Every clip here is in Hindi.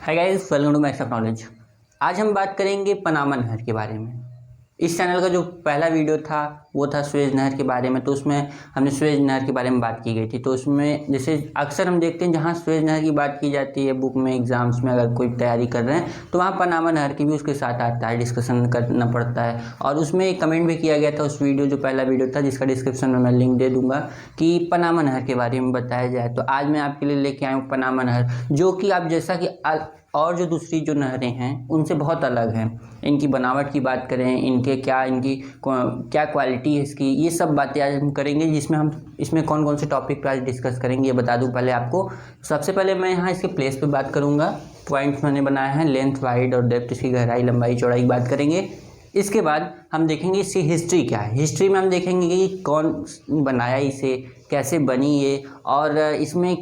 Hi guys, welcome to Max of Knowledge. आज हम बात करेंगे पनामा नहर के बारे में। इस चैनल का जो पहला वीडियो था वो था सुएज नहर के बारे में। तो उसमें हमने सुएज नहर के बारे में बात की गई थी। तो उसमें जैसे अक्सर हम देखते हैं जहाँ सुएज नहर की बात की जाती है बुक में, एग्जाम्स में अगर कोई तैयारी कर रहे हैं तो वहाँ पनामा नहर की भी उसके साथ आता है, डिस्कशन करना पड़ता है। और उसमें एक कमेंट भी किया गया था उस वीडियो, जो पहला वीडियो था जिसका डिस्क्रिप्शन में मैं लिंक दे दूँगा, कि पनामा नहर के बारे में बताया जाए। तो आज मैं आपके लिए लेके आया हूँ पनामा नहर, जो कि आप जैसा कि और जो दूसरी जो नहरें हैं उनसे बहुत अलग हैं। इनकी बनावट की बात करें, इनकी क्या क्वालिटी है इसकी, ये सब बातें आज हम करेंगे। जिसमें हम इसमें कौन कौन से टॉपिक पर आज डिस्कस करेंगे ये बता दूं पहले आपको। सबसे पहले मैं यहाँ इसके प्लेस पे बात करूँगा। पॉइंट्स मैंने बनाए हैं, लेंथ, वाइड और डेप्थ, इसकी गहराई, लंबाई, चौड़ाई की बात करेंगे। इसके बाद हम देखेंगे इसकी हिस्ट्री क्या है। हिस्ट्री में हम देखेंगे कि कौन बनाया इसे, कैसे बनी ये, और इसमें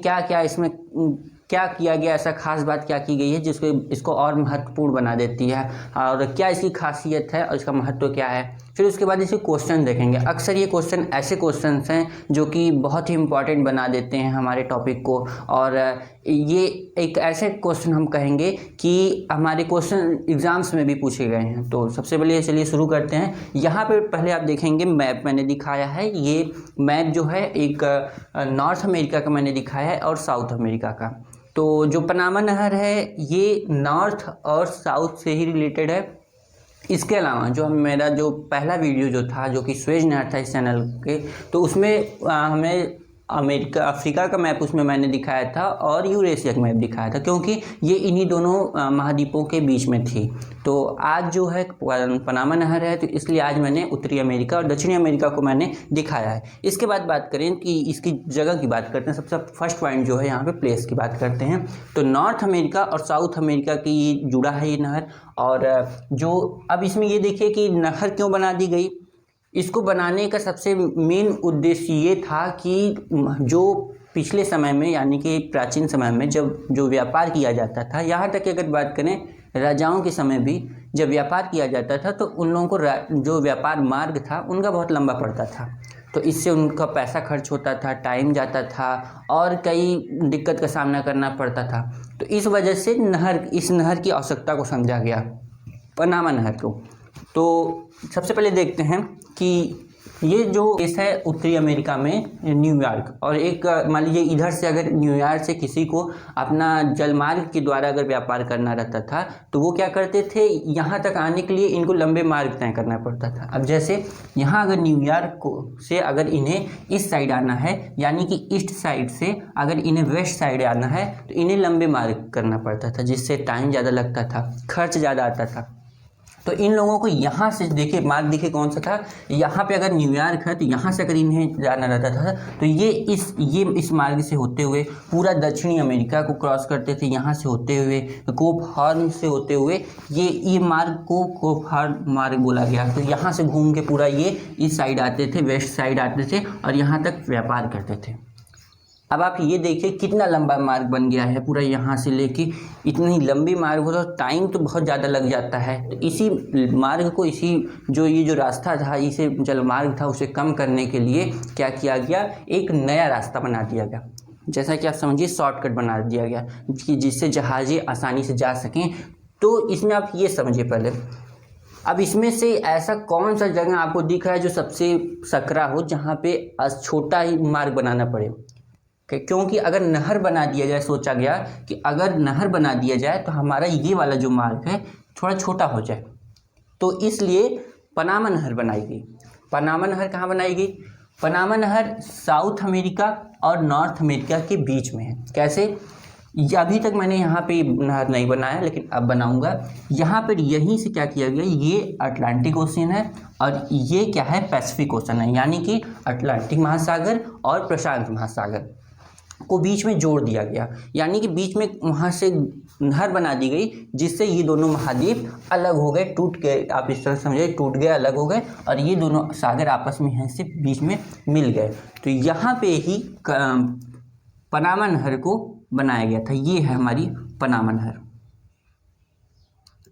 क्या किया गया, ऐसा खास बात क्या की गई है जिसको इसको और महत्वपूर्ण बना देती है, और क्या इसकी खासियत है और इसका महत्व क्या है। फिर उसके बाद इसके क्वेश्चन देखेंगे। अक्सर ये क्वेश्चन ऐसे क्वेश्चंस हैं जो कि बहुत ही इम्पॉर्टेंट बना देते हैं हमारे टॉपिक को, और ये एक ऐसे क्वेश्चन हम कहेंगे कि हमारे क्वेश्चन एग्जाम्स में भी पूछे गए हैं। तो सबसे पहले चलिए शुरू करते हैं। यहाँ पे पहले आप देखेंगे मैप मैंने दिखाया है। ये मैप जो है एक नॉर्थ अमेरिका का मैंने दिखाया है और साउथ अमेरिका का। तो जो पनामा नहर है ये नॉर्थ और साउथ से ही रिलेटेड है। इसके अलावा जो मेरा जो पहला वीडियो जो था, जो कि सुएज नहर था इस चैनल के, तो उसमें हमें अफ्रीका का मैप उसमें मैंने दिखाया था और यूरेशिया का मैप दिखाया था, क्योंकि ये इन्हीं दोनों महाद्वीपों के बीच में थी। तो आज जो है पनामा नहर है, तो इसलिए आज मैंने उत्तरी अमेरिका और दक्षिणी अमेरिका को मैंने दिखाया है। इसके बाद बात करें कि इसकी जगह की बात करते हैं। सबसे फर्स्ट पॉइंट जो है यहाँ पे प्लेस की बात करते हैं। तो नॉर्थ अमेरिका और साउथ अमेरिका की जुड़ा है ये नहर। और जो अब इसमें ये देखिए कि नहर क्यों बना दी गई। इसको बनाने का सबसे मेन उद्देश्य ये था कि जो पिछले समय में, यानी कि प्राचीन समय में जब जो व्यापार किया जाता था, यहाँ तक कि अगर बात करें राजाओं के समय भी जब व्यापार किया जाता था तो उन लोगों को जो व्यापार मार्ग था उनका बहुत लंबा पड़ता था। तो इससे उनका पैसा खर्च होता था, टाइम जाता था और कई दिक्कत का सामना करना पड़ता था। तो इस वजह से इस नहर की आवश्यकता को समझा गया, पनामा नहर को। तो सबसे पहले देखते हैं कि ये जो केस है उत्तरी अमेरिका में न्यूयॉर्क, और एक मान लीजिए इधर से अगर न्यूयॉर्क से किसी को अपना जलमार्ग के द्वारा अगर व्यापार करना रहता था तो वो क्या करते थे, यहाँ तक आने के लिए इनको लंबे मार्ग तय करना पड़ता था। अब जैसे यहाँ अगर न्यूयॉर्क से अगर इन्हें इस साइड आना है, यानी कि ईस्ट साइड से अगर इन्हें वेस्ट साइड आना है, तो इन्हें लंबे मार्ग करना पड़ता था, जिससे टाइम ज़्यादा लगता था, खर्च ज़्यादा आता था। तो इन लोगों को यहाँ से देखिए, मार्ग देखिए कौन सा था। यहाँ पे अगर न्यूयॉर्क है तो यहाँ से अगर इन्हें जाना रहता था तो ये इस मार्ग से होते हुए पूरा दक्षिणी अमेरिका को क्रॉस करते थे। यहाँ से होते हुए कोप हॉर्न से होते हुए ये मार्ग को कोप हॉर्न मार्ग बोला गया। तो यहाँ से घूम के पूरा ये इस साइड आते थे, वेस्ट साइड आते थे और यहाँ तक व्यापार करते थे। अब आप ये देखिए कितना लंबा मार्ग बन गया है पूरा, यहाँ से लेके इतनी लंबी मार्ग हो तो टाइम तो बहुत ज़्यादा लग जाता है। तो इसी मार्ग को, ये जो रास्ता था, इसे जलमार्ग था, उसे कम करने के लिए क्या किया गया, एक नया रास्ता बना दिया गया। जैसा कि आप समझिए शॉर्टकट बना दिया गया कि जिससे जहाज़ें आसानी से जा सकें। तो इसमें आप ये समझिए पहले। अब इसमें से ऐसा कौन सा जगह आपको दिख रहा है जो सबसे सकरा हो, जहाँ पे छोटा ही मार्ग बनाना पड़े। क्योंकि अगर नहर बना दिया जाए, सोचा गया कि अगर नहर बना दिया जाए तो हमारा ये वाला जो मार्ग है थोड़ा छोटा हो जाए। तो इसलिए पनामा नहर बनाई गई। पनामा नहर कहाँ बनाई गई? पनामा नहर साउथ अमेरिका और नॉर्थ अमेरिका के बीच में है। कैसे? अभी तक मैंने यहाँ पे नहर नहीं बनाया, लेकिन अब बनाऊंगा। यहाँ पर यहीं से क्या किया गया, ये अटलांटिक ओशियन है और ये क्या है, पैसिफिक ओशन है, यानी कि अटलांटिक महासागर और प्रशांत महासागर को बीच में जोड़ दिया गया। यानी कि बीच में वहाँ से नहर बना दी गई, जिससे ये दोनों महाद्वीप अलग हो गए, टूट गए। आप इस तरह समझिए, टूट गए, अलग हो गए, और ये दोनों सागर आपस में यहाँ से बीच में मिल गए। तो यहाँ पे ही पनामा नहर को बनाया गया था। ये है हमारी पनामा नहर।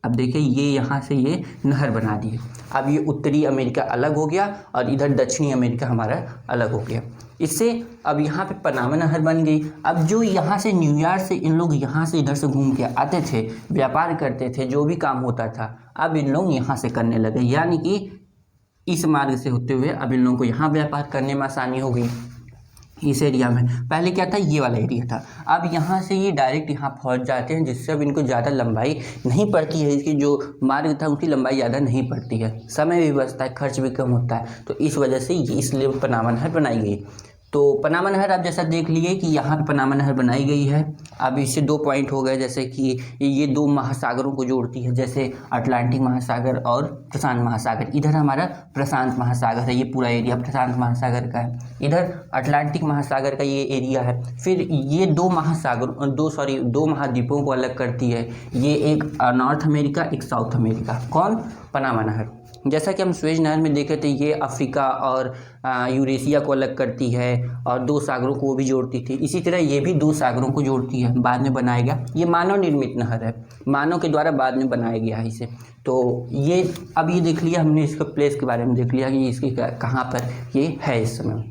अब देखिए ये यहाँ से ये नहर बना दी है। अब ये उत्तरी अमेरिका अलग हो गया और इधर दक्षिणी अमेरिका हमारा अलग हो गया। इससे अब यहाँ पे पनामा नहर बन गई। अब जो यहाँ से न्यूयॉर्क से इन लोग यहाँ से इधर से घूम के आते थे, व्यापार करते थे, जो भी काम होता था अब इन लोग यहाँ से करने लगे, यानी कि इस मार्ग से होते हुए अब इन लोगों को यहाँ व्यापार करने में आसानी हो गई। इस एरिया में पहले क्या था, ये वाला एरिया था, अब यहाँ से ये डायरेक्ट यहाँ पहुँच जाते हैं, जिससे अब इनको ज़्यादा लंबाई नहीं पड़ती है। इसकी जो मार्ग था उसकी लंबाई ज़्यादा नहीं पड़ती है, समय भी बचता है, खर्च भी कम होता है। तो इस वजह से ये इसलिए पनामा नहर बनाई गई। तो पनामा नहर आप जैसा देख लिए कि यहाँ पे पनामा नहर बनाई गई है। अब इससे 2 पॉइंट हो गए, जैसे कि ये 2 महासागरों को जोड़ती है, जैसे अटलांटिक महासागर और प्रशांत महासागर। इधर हमारा प्रशांत महासागर है, ये पूरा एरिया प्रशांत महासागर का है, इधर अटलांटिक महासागर का ये एरिया है। फिर ये 2 महाद्वीपों को अलग करती है, ये एक नॉर्थ अमेरिका, एक साउथ अमेरिका। कौन? पनामा नहर। जैसा कि हम सुएज नहर में देखे थे, ये अफ्रीका और यूरेशिया को अलग करती है और 2 सागरों को वो भी जोड़ती थी। इसी तरह ये भी 2 सागरों को जोड़ती है, बाद में बनाया गया। ये मानव निर्मित नहर है, मानव के द्वारा बाद में बनाया गया है इसे। तो ये अब ये देख लिया हमने, इसका प्लेस के बारे में देख लिया कि इसकी कहाँ पर ये है इस समय।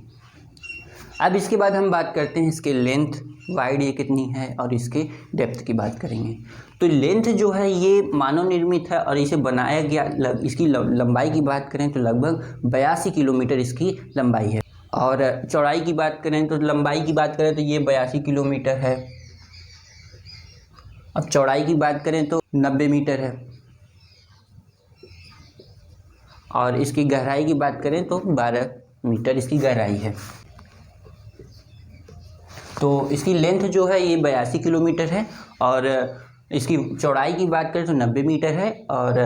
अब इसके बाद हम बात करते हैं इसके लेंथ, वाइड ये कितनी है, और इसके डेप्थ की बात करेंगे। तो लेंथ जो है ये मानव निर्मित है और इसे बनाया गया, इसकी लंबाई की बात करें तो लगभग 82 किलोमीटर इसकी लंबाई है। और चौड़ाई की बात करें तो लंबाई की बात करें तो ये 82 किलोमीटर है। अब चौड़ाई की बात करें तो 90 मीटर है। और इसकी गहराई की बात करें तो 12 मीटर इसकी गहराई है। तो इसकी लेंथ जो है ये 82 किलोमीटर है और इसकी चौड़ाई की बात करें तो 90 मीटर है और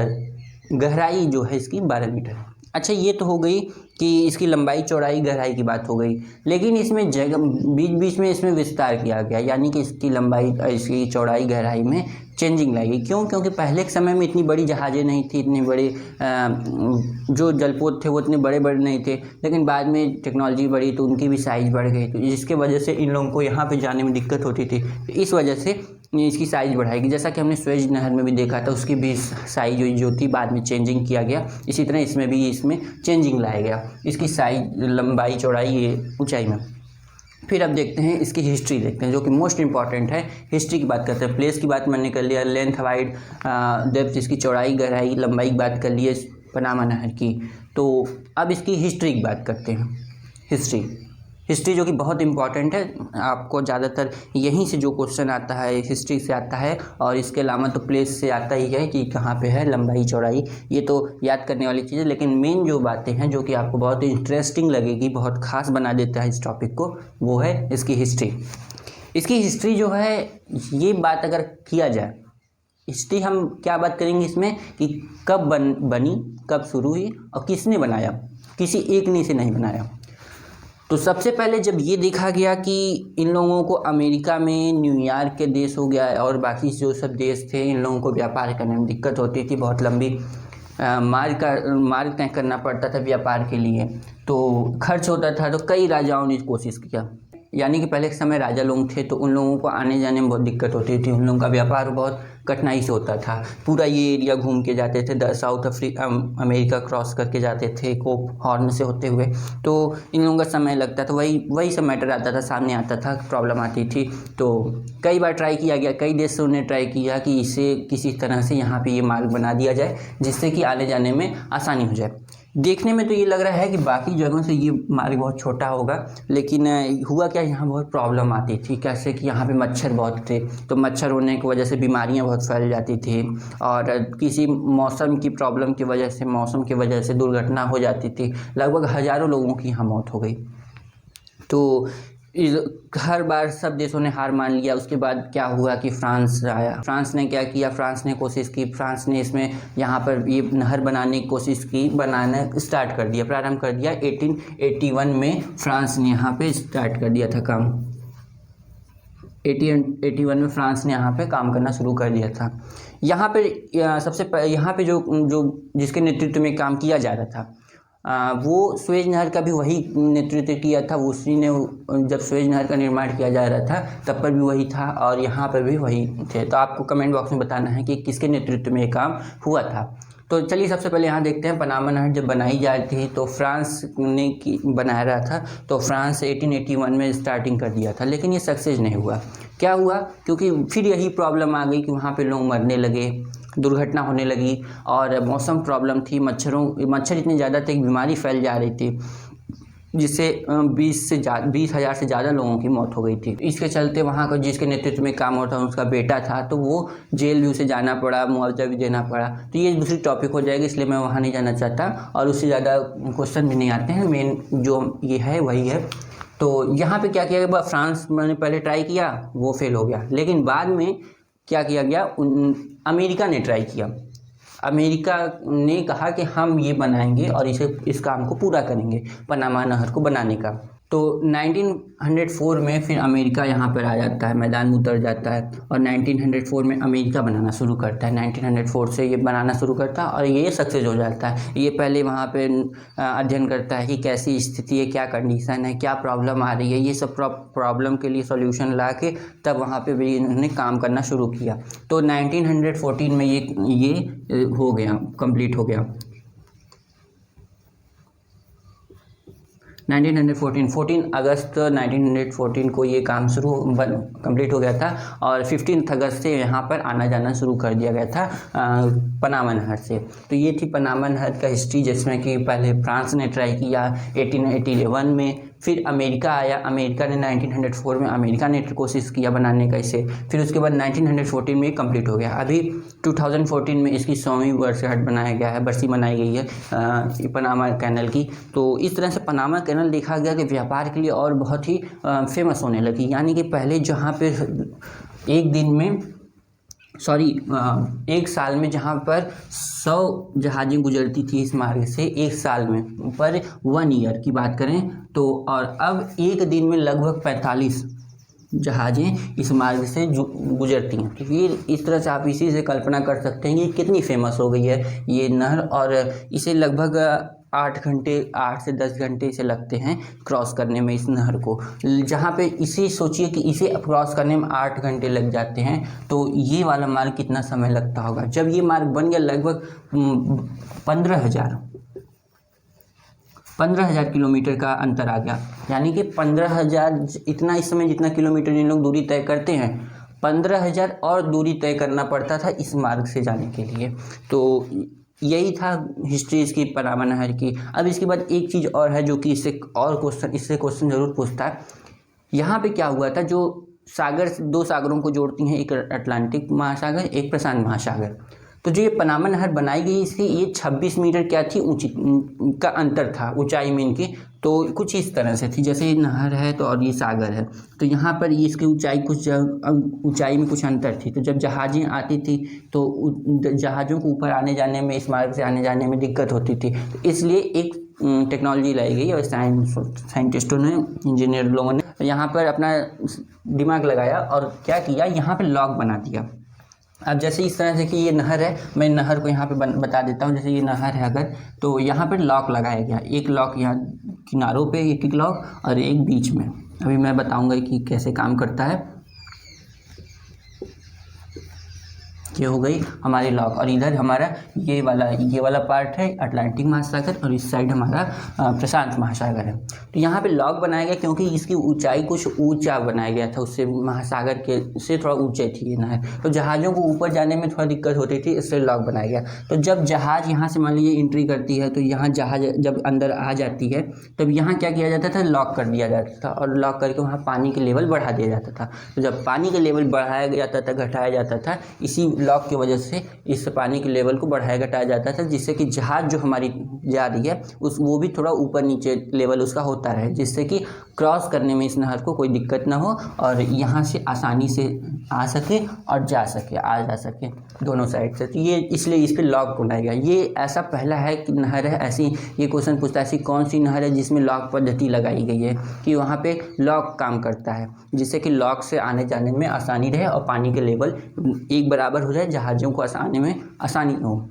गहराई जो है इसकी 12 मीटर है। अच्छा, ये तो हो गई कि इसकी लंबाई, चौड़ाई, गहराई की बात हो गई, लेकिन इसमें जगह बीच बीच में इसमें विस्तार किया गया, यानी कि इसकी लंबाई, इसकी चौड़ाई, गहराई में चेंजिंग लाई गई। क्यों? क्योंकि पहले के समय में इतनी बड़ी जहाज़ें नहीं थी, इतने बड़े जो जलपोत थे वो इतने बड़े बड़े नहीं थे, लेकिन बाद में टेक्नोलॉजी बढ़ी तो उनकी भी साइज़ बढ़ गई, तो जिसके वजह से इन लोगों को यहाँ पे जाने में दिक्कत होती थी। तो इस वजह से इसकी साइज़ बढ़ाएगी। जैसा कि हमने सुएज नहर में भी देखा था, उसकी भी साइज़ जो थी बाद में चेंजिंग किया गया, इसी तरह इसमें भी इसमें चेंजिंग लाया गया, इसकी साइज़, लंबाई, चौड़ाई, ये ऊंचाई में। फिर अब देखते हैं इसकी हिस्ट्री, देखते हैं जो कि मोस्ट इंपॉर्टेंट है। हिस्ट्री की बात करते हैं। प्लेस की बात मैंने कर लिया, लेंथ, वाइड, डेप्थ, इसकी चौड़ाई, गहराई, लंबाई की बात कर लिए पनामा नहर की। तो अब इसकी हिस्ट्री की बात करते हैं। हिस्ट्री जो कि बहुत इंपॉर्टेंट है, आपको ज़्यादातर यहीं से जो क्वेश्चन आता है हिस्ट्री से आता है, और इसके अलावा तो प्लेस से आता ही है कि कहाँ पे है, लंबाई, चौड़ाई, ये तो याद करने वाली चीज़ है। लेकिन मेन जो बातें हैं जो कि आपको बहुत इंटरेस्टिंग लगेगी, बहुत ख़ास बना देता है इस टॉपिक को, वो है इसकी हिस्ट्री। इसकी हिस्ट्री जो है, ये बात अगर किया जाए, हिस्ट्री हम क्या बात करेंगे इसमें कि कब बनी, कब शुरू हुई और किसने बनाया, किसी एक ने इसे नहीं बनाया। तो सबसे पहले जब ये देखा गया कि इन लोगों को अमेरिका में न्यूयॉर्क के देश हो गया और बाकी जो सब देश थे, इन लोगों को व्यापार करने में दिक्कत होती थी, बहुत लंबी मार्ग तय करना पड़ता था व्यापार के लिए, तो खर्च होता था। तो कई राजाओं ने कोशिश किया, यानी कि पहले के समय राजा लोग थे तो उन लोगों को आने जाने में बहुत दिक्कत होती थी, उन लोगों का व्यापार बहुत कठिनाई से होता था। पूरा ये एरिया घूम के जाते थे, साउथ अमेरिका क्रॉस करके जाते थे कोप हॉर्न से होते हुए, तो इन लोगों का समय लगता था, वही सब मैटर आता था, सामने आता था, प्रॉब्लम आती थी। तो कई बार ट्राई किया गया, कई देशों ने ट्राई किया कि इसे किसी तरह से यहाँ पे ये मार्ग बना दिया जाए, जिससे कि आने जाने में आसानी हो जाए। देखने में तो ये लग रहा है कि बाकी जगहों से ये मार्ग बहुत छोटा होगा, लेकिन हुआ क्या, यहाँ बहुत प्रॉब्लम आती थी। कैसे कि यहाँ पे मच्छर बहुत थे, तो मच्छर होने की वजह से बीमारियाँ बहुत फैल जाती थी, और किसी मौसम की प्रॉब्लम की वजह से, मौसम की वजह से दुर्घटना हो जाती थी। लगभग हज़ारों लोगों की यहाँ मौत हो गई। तो हर बार सब देशों ने हार मान लिया। उसके बाद क्या हुआ कि फ्रांस आया। फ्रांस ने क्या किया, फ्रांस ने कोशिश की, फ्रांस ने इसमें यहाँ पर ये नहर बनाने की कोशिश की, बनाना स्टार्ट कर दिया, प्रारंभ कर दिया। 1881 में फ्रांस ने यहाँ पे स्टार्ट कर दिया था काम। 1881 में फ्रांस ने यहाँ पे काम करना शुरू कर दिया था। यहाँ पे सबसे यहाँ पे जो जिसके नेतृत्व में काम किया जा रहा था, वो स्वेज नहर का भी वही नेतृत्व किया था। उसी ने जब स्वेज नहर का निर्माण किया जा रहा था तब पर भी वही था और यहाँ पर भी वही थे। तो आपको कमेंट बॉक्स में बताना है कि किसके नेतृत्व में ये काम हुआ था। तो चलिए सबसे पहले यहाँ देखते हैं पनामा नहर जब बनाई जा रही थी तो फ्रांस ने बनाया रहा था। तो फ्रांस 1881 में स्टार्टिंग कर दिया था, लेकिन ये सक्सेस नहीं हुआ। क्या हुआ? क्योंकि फिर यही प्रॉब्लम आ गई कि वहाँ पे लोग मरने लगे, दुर्घटना होने लगी और मौसम प्रॉब्लम थी। मच्छर इतने ज़्यादा थे कि बीमारी फैल जा रही थी, जिससे 20,000 से ज़्यादा लोगों की मौत हो गई थी। इसके चलते वहाँ का जिसके नेतृत्व में काम होता उसका बेटा था, तो वो जेल भी उसे जाना पड़ा, मुआवजा भी देना पड़ा। तो ये दूसरी टॉपिक हो जाएगी, इसलिए मैं वहाँ नहीं जाना चाहता और उससे ज़्यादा क्वेश्चन भी नहीं आते हैं। मेन जो ये है वही है। तो यहाँ पे क्या किया गया? फ्रांस मैंने पहले ट्राई किया, वो फेल हो गया। लेकिन बाद में क्या किया गया? अमेरिका ने ट्राई किया। अमेरिका ने कहा कि हम ये बनाएंगे और इस काम को पूरा करेंगे, पनामा नहर को बनाने का। तो 1904 में फिर अमेरिका यहाँ पर आ जाता है, मैदान में उतर जाता है और 1904 में अमेरिका बनाना शुरू करता है। 1904 से ये बनाना शुरू करता है और ये सक्सेस हो जाता है। ये पहले वहाँ पे अध्ययन करता है कि कैसी स्थिति है, क्या कंडीशन है, क्या प्रॉब्लम आ रही है। ये सब प्रॉब्लम के लिए सॉल्यूशन ला के तब वहाँ पे भी इन्होंने काम करना शुरू किया। तो 1914 में ये हो गया, कंप्लीट हो गया। 14 अगस्त 1914 को ये काम कंप्लीट हो गया था और 15 अगस्त से यहाँ पर आना जाना शुरू कर दिया गया था पनामा नहर से। तो ये थी पनामा नहर का हिस्ट्री, जिसमें कि पहले फ्रांस ने ट्राई किया 1881 में, फिर अमेरिका आया। अमेरिका ने 1904 में अमेरिका ने कोशिश किया बनाने का इसे, फिर उसके बाद 1914 में कंप्लीट हो गया। अभी 2014 में इसकी 100वीं वर्षगांठ बनाया गया है, बरसी मनाई गई है पनामा कैनल की। तो इस तरह से पनामा कैनल देखा गया कि व्यापार के लिए और बहुत ही फेमस होने लगी। यानी कि पहले जहाँ पे एक साल में जहाँ पर 100 जहाज़ें गुजरती थी इस मार्ग से, एक साल में पर 1 ईयर की बात करें तो, और अब एक दिन में लगभग 45 जहाज़ें इस मार्ग से गुजरती हैं। तो फिर इस तरह से आप इसी से कल्पना कर सकते हैं कि कितनी फेमस हो गई है ये नहर। और इसे लगभग 8 से 10 घंटे इसे लगते हैं क्रॉस करने में इस नहर को। जहाँ पे सोचिए कि इसे क्रॉस करने में 8 घंटे लग जाते हैं, तो ये वाला मार्ग कितना समय लगता होगा। जब ये मार्ग बन गया लगभग 15,000 किलोमीटर का अंतर आ गया। यानी कि 15,000 इतना इस समय जितना किलोमीटर इन लोग दूरी तय करते हैं, 15,000 और दूरी तय करना पड़ता था इस मार्ग से जाने के लिए। तो यही था हिस्ट्री इसकी पनामा नहर की। अब इसके बाद एक चीज़ और है जो कि इससे क्वेश्चन ज़रूर पूछता है। यहाँ पे क्या हुआ था? जो सागर, 2 सागरों को जोड़ती हैं, एक अटलांटिक महासागर, एक प्रशांत महासागर। तो जो ये पनामा नहर बनाई गई, इसकी ये 26 मीटर क्या थी ऊंची का अंतर था ऊंचाई में इनकी। तो कुछ इस तरह से थी, जैसे ये नहर है तो और ये सागर है, तो यहाँ पर ये इसकी ऊंचाई में कुछ अंतर थी। तो जब जहाज़ें आती थी तो जहाज़ों को ऊपर आने जाने में, इस मार्ग से आने जाने में दिक्कत होती थी। तो इसलिए एक टेक्नोलॉजी लाई गई और साइंटिस्टों ने, इंजीनियर लोगों ने यहाँ पर अपना दिमाग लगाया और क्या किया, यहाँ पर लॉक बना दिया। अब जैसे इस तरह से कि ये नहर है, मैं नहर को यहाँ पे बता देता हूँ। जैसे ये नहर है अगर, तो यहाँ पर लॉक लगाया गया, एक लॉक यहाँ किनारों पे एक लॉक और एक बीच में। अभी मैं बताऊँगा कि कैसे काम करता है। ये हो गई हमारी लॉक और इधर हमारा ये वाला पार्ट है अटलांटिक महासागर और इस साइड हमारा प्रशांत महासागर है। तो यहाँ पे लॉक बनाया गया क्योंकि इसकी ऊंचाई कुछ ऊंचा बनाया गया था, उससे महासागर के से थोड़ा ऊंचे थी ये नहर। तो जहाज़ों को ऊपर जाने में थोड़ा दिक्कत होती थी, इसलिए लॉक बनाया गया। तो जब जहाज़ यहाँ से मान लीजिए एंट्री करती है, तो यहाँ जहाज़ जब अंदर आ जाती है तब यहाँ क्या किया जाता था, लॉक कर दिया जाता था और लॉक करके वहाँ पानी के लेवल बढ़ा दिया जाता था। तो जब पानी का लेवल बढ़ाया जाता था, घटाया जाता था, इसी लॉक की वजह से इस पानी के लेवल को बढ़ाया घटाया जाता था, जिससे कि जहाज़ जो हमारी जा रही है वो भी थोड़ा ऊपर नीचे लेवल उसका होता रहे, जिससे कि क्रॉस करने में इस नहर को कोई दिक्कत ना हो और यहाँ से आसानी से आ सके और जा सके दोनों साइड से। तो ये इसलिए इस पर लॉक बनाया गया। ये ऐसा पहला है कि नहर है ऐसी, ये क्वेश्चन पूछता है ऐसी कौन सी नहर है जिसमें लॉक पद्धति लगाई गई है कि वहाँ पे लॉक काम करता है, जिससे कि लॉक से आने जाने में आसानी रहे और पानी के लेवल एक बराबर हो जाए, जहाज़ों को आने में आसानी हो।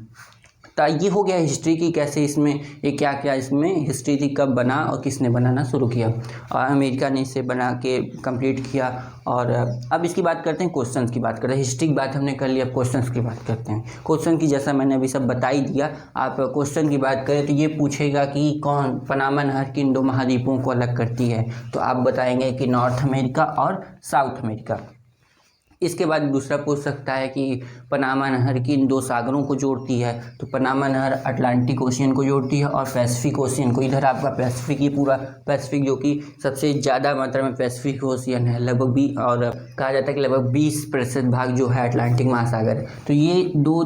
तो ये हो गया हिस्ट्री की, कैसे इसमें ये क्या क्या इसमें हिस्ट्री थी, कब बना और किसने बनाना शुरू किया, और अमेरिका ने इसे बना के कंप्लीट किया। और अब इसकी बात करते हैं, क्वेश्चंस की बात करते हैं। हिस्ट्री की बात हमने कर ली, अब क्वेश्चंस की बात करते हैं। क्वेश्चन की जैसा मैंने अभी सब बता ही दिया, आप क्वेश्चन की बात करें तो ये पूछेगा कि कौन पनामा नहर किन दो महाद्वीपों को अलग करती है, तो आप बताएंगे कि नॉर्थ अमेरिका और साउथ अमेरिका। इसके बाद दूसरा पूछ सकता है कि पनामा नहर किन दो सागरों को जोड़ती है, तो पनामा नहर अटलांटिक ओशियन को जोड़ती है और पैसिफिक ओशियन को। इधर आपका पैसिफिक ही पूरा पैसिफिक, जो कि सबसे ज़्यादा मात्रा में पैसिफिक ओशियन है, लगभग भी, और कहा जाता है कि लगभग 20% भाग जो है अटलांटिक महासागर है। तो ये दो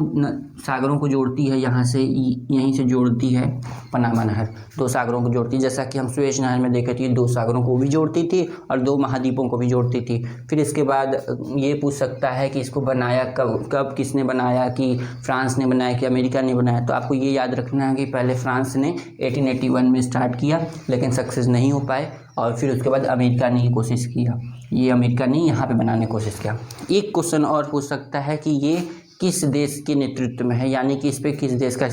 सागरों को जोड़ती है, यहाँ से यहीं से जोड़ती है पनामा नहर, दो सागरों को जोड़ती है। जैसा कि हम सुएज नहर में देखे थे, दो सागरों को भी जोड़ती थी और दो महाद्वीपों को भी जोड़ती थी। फिर इसके बाद ये पूछ सकता है कि इसको बनाया कब किसने बनाया, कि फ्रांस ने बनाया कि अमेरिका ने बनाया। तो आपको ये याद रखना है कि पहले फ्रांस ने 1881 में स्टार्ट किया, लेकिन सक्सेस नहीं हो पाए, और फिर उसके बाद अमेरिका ने ही कोशिश किया, ये अमेरिका ने यहाँ पे बनाने की कोशिश किया। एक क्वेश्चन और पूछ सकता है कि ये किस देश के नेतृत्व में है, यानी कि इस पर किस देश का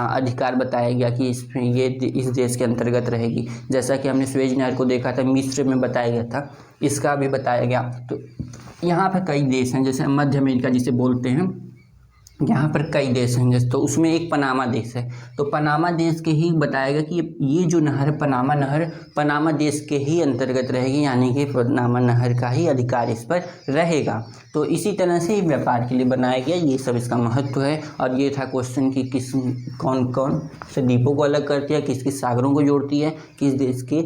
अधिकार बताया गया कि इसमें ये इस देश के अंतर्गत रहेगी। जैसा कि हमने सुएज नहर को देखा था, मिस्र में बताया गया था, इसका भी बताया गया। तो यहाँ पर कई देश हैं, जैसे मध्य अमेरिका जिसे बोलते हैं, यहाँ पर कई देश हैं। जैसे तो उसमें एक पनामा देश है, तो पनामा देश के ही बताएगा कि ये जो नहर पनामा नहर पनामा देश के ही अंतर्गत रहेगी, यानी कि पनामा नहर का ही अधिकार इस पर रहेगा। तो इसी तरह से व्यापार के लिए बनाया गया, ये सब इसका महत्व है। और ये था क्वेश्चन कि कौन कौन से द्वीपों को अलग करती है, किस किस सागरों को जोड़ती है, किस देश के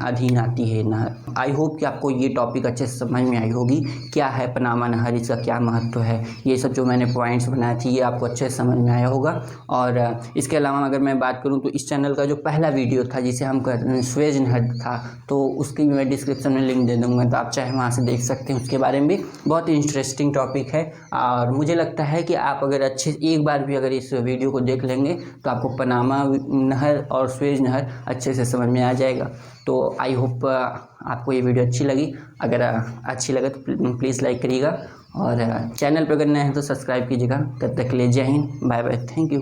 अधीन आती है नहर। आई होप कि आपको ये टॉपिक अच्छे से समझ में आई होगी, क्या है पनामा नहर, इसका क्या महत्व है, ये सब जो मैंने पॉइंट्स बनाए थे ये आपको अच्छे से समझ में आया होगा। और इसके अलावा अगर मैं बात करूँ तो इस चैनल का जो पहला वीडियो था जिसे हम सुएज नहर था, तो उसकी मैं डिस्क्रिप्शन में लिंक दे दूँगा, तो आप चाहे वहाँ से देख सकते हैं। उसके बारे में भी बहुत इंटरेस्टिंग टॉपिक है, और मुझे लगता है कि आप अगर अच्छे एक बार भी अगर इस वीडियो को देख लेंगे तो आपको पनामा नहर और सुएज नहर अच्छे से समझ में आ जाएगा। तो आई होप आपको ये वीडियो अच्छी लगी। अगर अच्छी लगे तो प्लीज़ लाइक करिएगा, और चैनल पर अगर नए हैं तो सब्सक्राइब कीजिएगा। तब तक के लिए जय हिंद, बाय बाय, थैंक यू।